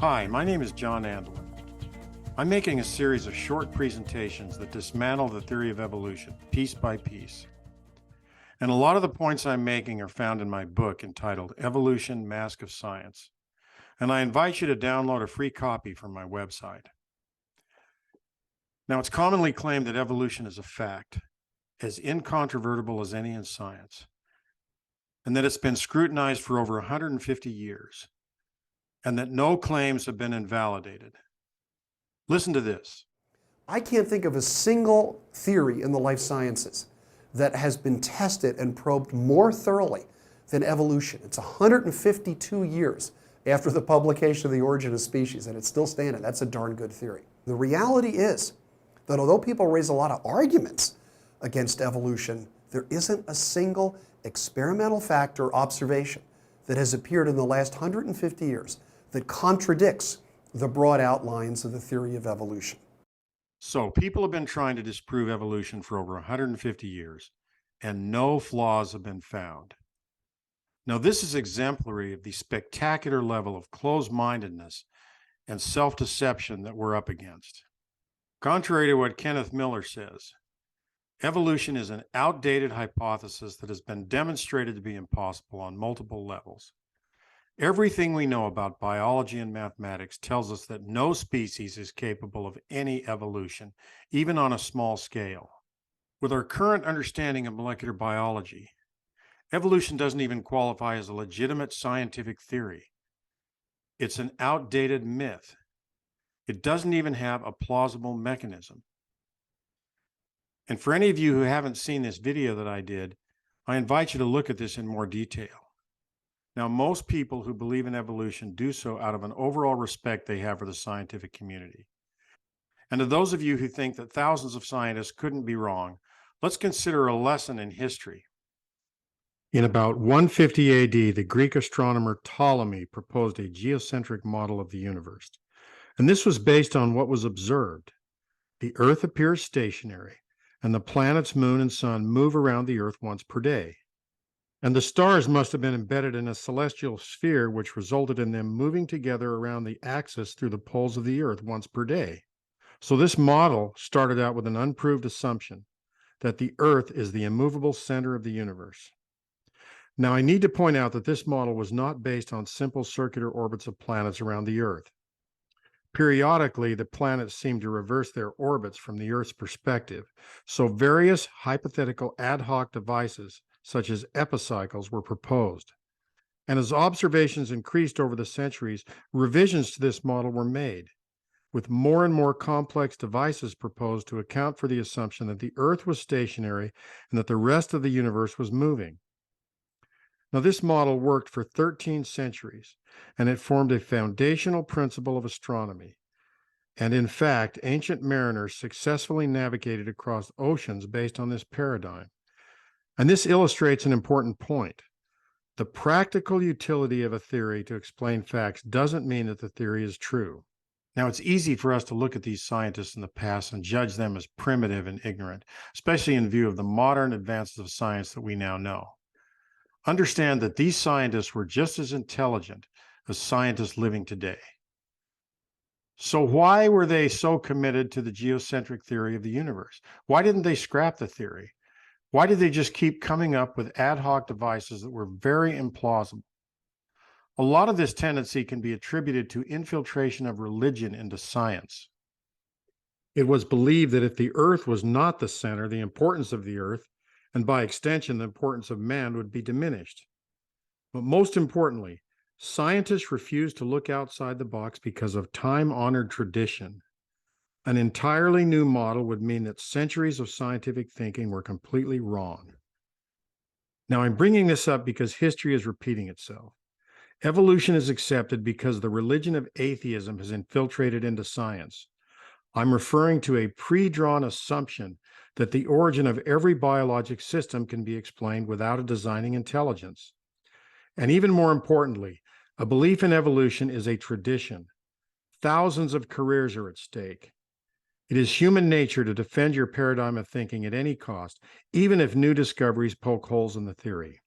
Hi, my name is John Andelin. I'm making a series of short presentations that dismantle the theory of evolution, piece by piece. And a lot of the points I'm making are found in my book entitled Evolution, Mask of Science. And I invite you to download a free copy from my website. Now, it's commonly claimed that evolution is a fact, as incontrovertible as any in science, and that it's been scrutinized for over 150 years, and that no claims have been invalidated. Listen to this. I can't think of a single theory in the life sciences that has been tested and probed more thoroughly than evolution. It's 152 years after the publication of The Origin of Species, and it's still standing. That's a darn good theory. The reality is that although people raise a lot of arguments against evolution, there isn't a single experimental fact or observation that has appeared in the last 150 years that contradicts the broad outlines of the theory of evolution. So people have been trying to disprove evolution for over 150 years, and no flaws have been found. Now, this is exemplary of the spectacular level of closed-mindedness and self-deception that we're up against. Contrary to what Kenneth Miller says, evolution is an outdated hypothesis that has been demonstrated to be impossible on multiple levels. Everything we know about biology and mathematics tells us that no species is capable of any evolution, even on a small scale. With our current understanding of molecular biology, evolution doesn't even qualify as a legitimate scientific theory. It's an outdated myth. It doesn't even have a plausible mechanism. And for any of you who haven't seen this video that I did, I invite you to look at this in more detail. Now, most people who believe in evolution do so out of an overall respect they have for the scientific community. And to those of you who think that thousands of scientists couldn't be wrong, let's consider a lesson in history. In about 150 AD, the Greek astronomer Ptolemy proposed a geocentric model of the universe. And this was based on what was observed. The Earth appears stationary, and the planets, moon, and sun move around the Earth once per day. And the stars must have been embedded in a celestial sphere, which resulted in them moving together around the axis through the poles of the Earth once per day. So this model started out with an unproved assumption that the Earth is the immovable center of the universe. Now, I need to point out that this model was not based on simple circular orbits of planets around the Earth. Periodically, the planets seem to reverse their orbits from the Earth's perspective, so various hypothetical ad hoc devices such as epicycles were proposed. And as observations increased over the centuries, revisions to this model were made, with more and more complex devices proposed to account for the assumption that the Earth was stationary and that the rest of the universe was moving. Now, this model worked for 13 centuries, and it formed a foundational principle of astronomy. And in fact, ancient mariners successfully navigated across oceans based on this paradigm. And this illustrates an important point. The practical utility of a theory to explain facts doesn't mean that the theory is true. Now, it's easy for us to look at these scientists in the past and judge them as primitive and ignorant, especially in view of the modern advances of science that we now know. Understand that these scientists were just as intelligent as scientists living today. So why were they so committed to the geocentric theory of the universe? Why didn't they scrap the theory? Why did they just keep coming up with ad hoc devices that were very implausible? A lot of this tendency can be attributed to infiltration of religion into science. It was believed that if the Earth was not the center, the importance of the Earth, and by extension, the importance of man, would be diminished. But most importantly, scientists refused to look outside the box because of time-honored tradition. An entirely new model would mean that centuries of scientific thinking were completely wrong. Now, I'm bringing this up because history is repeating itself. Evolution is accepted because the religion of atheism has infiltrated into science. I'm referring to a pre-drawn assumption that the origin of every biologic system can be explained without a designing intelligence. And even more importantly, a belief in evolution is a tradition. Thousands of careers are at stake. It is human nature to defend your paradigm of thinking at any cost, even if new discoveries poke holes in the theory.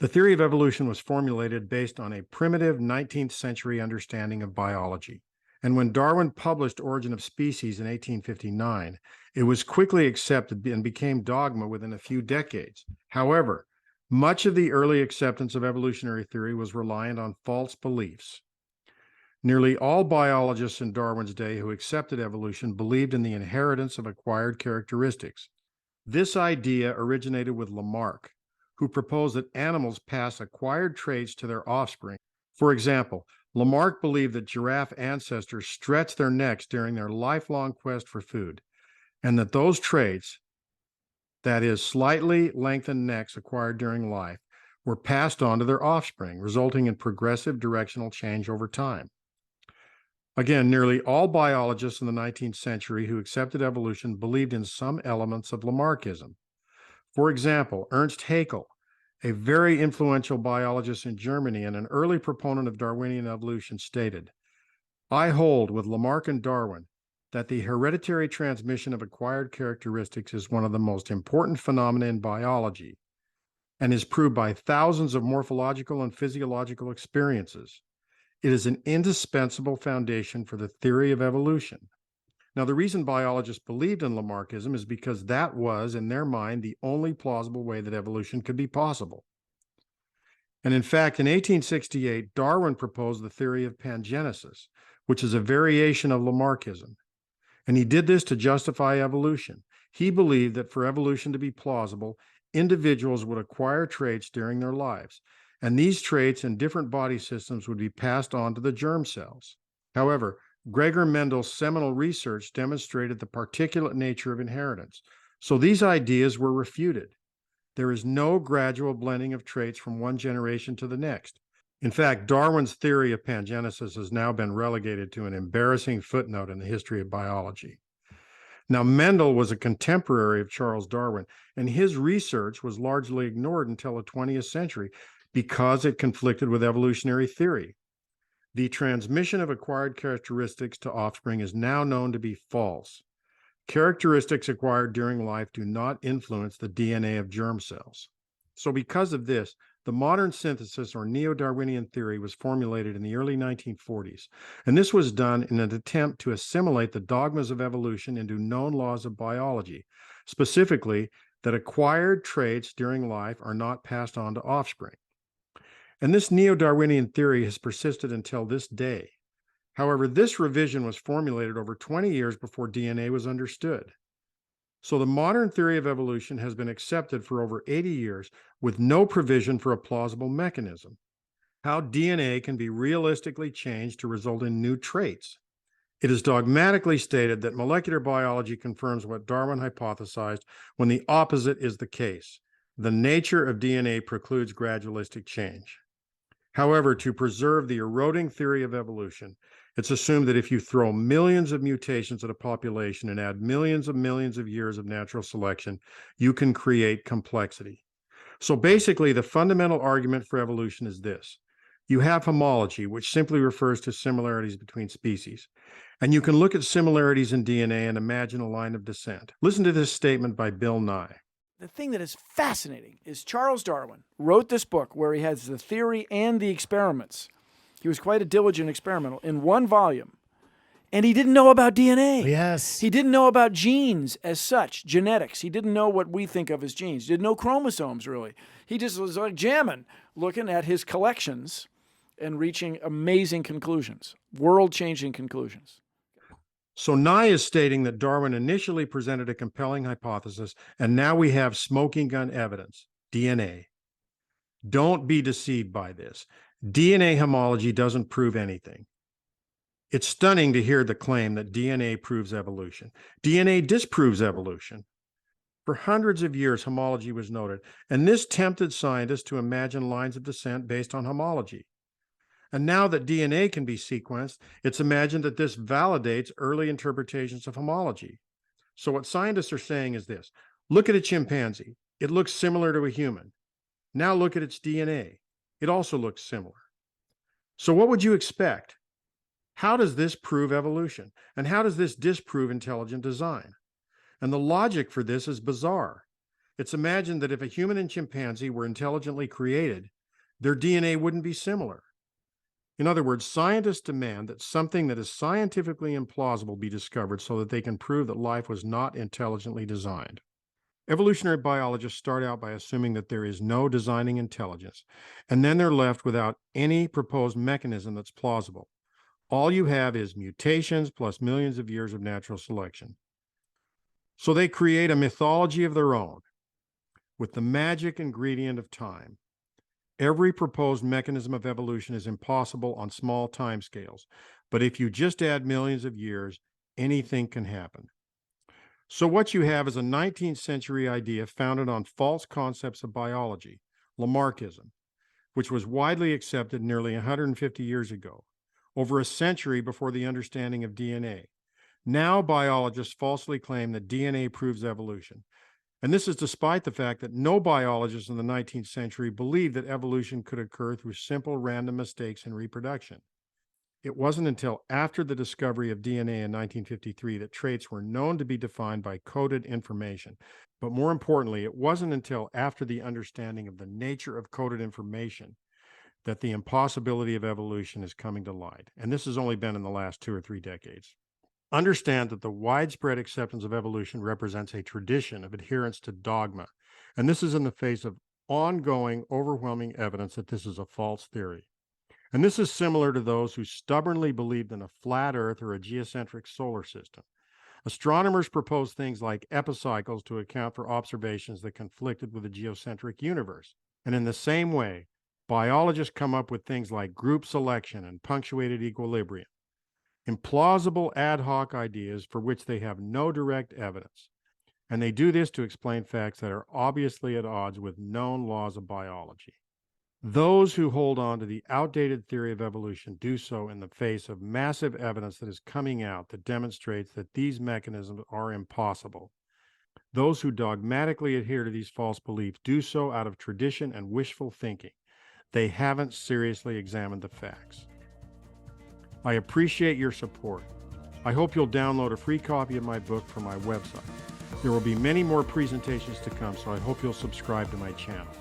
The theory of evolution was formulated based on a primitive 19th century understanding of biology. And when Darwin published Origin of Species in 1859, it was quickly accepted and became dogma within a few decades. However, much of the early acceptance of evolutionary theory was reliant on false beliefs. Nearly all biologists in Darwin's day who accepted evolution believed in the inheritance of acquired characteristics. This idea originated with Lamarck, who proposed that animals pass acquired traits to their offspring. For example, Lamarck believed that giraffe ancestors stretched their necks during their lifelong quest for food, and that those traits, that is, slightly lengthened necks acquired during life, were passed on to their offspring, resulting in progressive directional change over time. Again, nearly all biologists in the 19th century who accepted evolution believed in some elements of Lamarckism. For example, Ernst Haeckel, a very influential biologist in Germany and an early proponent of Darwinian evolution, stated, "I hold with Lamarck and Darwin that the hereditary transmission of acquired characteristics is one of the most important phenomena in biology and is proved by thousands of morphological and physiological experiences. It is an indispensable foundation for the theory of evolution." Now, the reason biologists believed in Lamarckism is because that was, in their mind, the only plausible way that evolution could be possible. And in fact, in 1868, Darwin proposed the theory of pangenesis, which is a variation of Lamarckism. And he did this to justify evolution. He believed that for evolution to be plausible, individuals would acquire traits during their lives, and these traits in different body systems would be passed on to the germ cells. However, Gregor Mendel's seminal research demonstrated the particulate nature of inheritance, so these ideas were refuted. There is no gradual blending of traits from one generation to the next. In fact, Darwin's theory of pangenesis has now been relegated to an embarrassing footnote in the history of biology. Now, Mendel was a contemporary of Charles Darwin, and his research was largely ignored until the 20th century because it conflicted with evolutionary theory. The transmission of acquired characteristics to offspring is now known to be false. Characteristics acquired during life do not influence the DNA of germ cells. So because of this, the modern synthesis or neo-Darwinian theory was formulated in the early 1940s, and this was done in an attempt to assimilate the dogmas of evolution into known laws of biology, specifically that acquired traits during life are not passed on to offspring. And this neo-Darwinian theory has persisted until this day. However, this revision was formulated over 20 years before DNA was understood. So the modern theory of evolution has been accepted for over 80 years with no provision for a plausible mechanism. How DNA can be realistically changed to result in new traits. It is dogmatically stated that molecular biology confirms what Darwin hypothesized when the opposite is the case. The nature of DNA precludes gradualistic change. However, to preserve the eroding theory of evolution, it's assumed that if you throw millions of mutations at a population and add millions of years of natural selection, you can create complexity. So basically, the fundamental argument for evolution is this. You have homology, which simply refers to similarities between species. And you can look at similarities in DNA and imagine a line of descent. Listen to this statement by Bill Nye. The thing that is fascinating is Charles Darwin wrote this book where he has the theory and the experiments. He was quite a diligent experimental in one volume. And he didn't know about DNA. Yes. He didn't know about genes as such, genetics. He didn't know what we think of as genes. He didn't know chromosomes, really. He just was like jamming, looking at his collections and reaching amazing conclusions, world-changing conclusions. So Nye is stating that Darwin initially presented a compelling hypothesis, and now we have smoking gun evidence, DNA. Don't be deceived by this. DNA homology doesn't prove anything. It's stunning to hear the claim that DNA proves evolution. DNA disproves evolution. For hundreds of years, homology was noted, and this tempted scientists to imagine lines of descent based on homology. And now that DNA can be sequenced, it's imagined that this validates early interpretations of homology. So what scientists are saying is this: look at a chimpanzee. It looks similar to a human. Now look at its DNA. It also looks similar. So what would you expect? How does this prove evolution? And how does this disprove intelligent design? And the logic for this is bizarre. It's imagined that if a human and chimpanzee were intelligently created, their DNA wouldn't be similar. In other words, scientists demand that something that is scientifically implausible be discovered so that they can prove that life was not intelligently designed. Evolutionary biologists start out by assuming that there is no designing intelligence, and then they're left without any proposed mechanism that's plausible. All you have is mutations plus millions of years of natural selection. So they create a mythology of their own with the magic ingredient of time. Every proposed mechanism of evolution is impossible on small timescales, but if you just add millions of years, anything can happen. So what you have is a 19th century idea founded on false concepts of biology, Lamarckism, which was widely accepted nearly 150 years ago, over a century before the understanding of DNA. Now biologists falsely claim that DNA proves evolution. And this is despite the fact that no biologists in the 19th century believed that evolution could occur through simple random mistakes in reproduction. It wasn't until after the discovery of DNA in 1953 that traits were known to be defined by coded information. But more importantly, it wasn't until after the understanding of the nature of coded information that the impossibility of evolution is coming to light. And this has only been in the last 2 or 3 decades. Understand that the widespread acceptance of evolution represents a tradition of adherence to dogma, and this is in the face of ongoing, overwhelming evidence that this is a false theory. And this is similar to those who stubbornly believed in a flat Earth or a geocentric solar system. Astronomers proposed things like epicycles to account for observations that conflicted with the geocentric universe. And in the same way, biologists come up with things like group selection and punctuated equilibrium. Implausible ad hoc ideas for which they have no direct evidence. And they do this to explain facts that are obviously at odds with known laws of biology. Those who hold on to the outdated theory of evolution do so in the face of massive evidence that is coming out that demonstrates that these mechanisms are impossible. Those who dogmatically adhere to these false beliefs do so out of tradition and wishful thinking. They haven't seriously examined the facts. I appreciate your support. I hope you'll download a free copy of my book from my website. There will be many more presentations to come, so I hope you'll subscribe to my channel.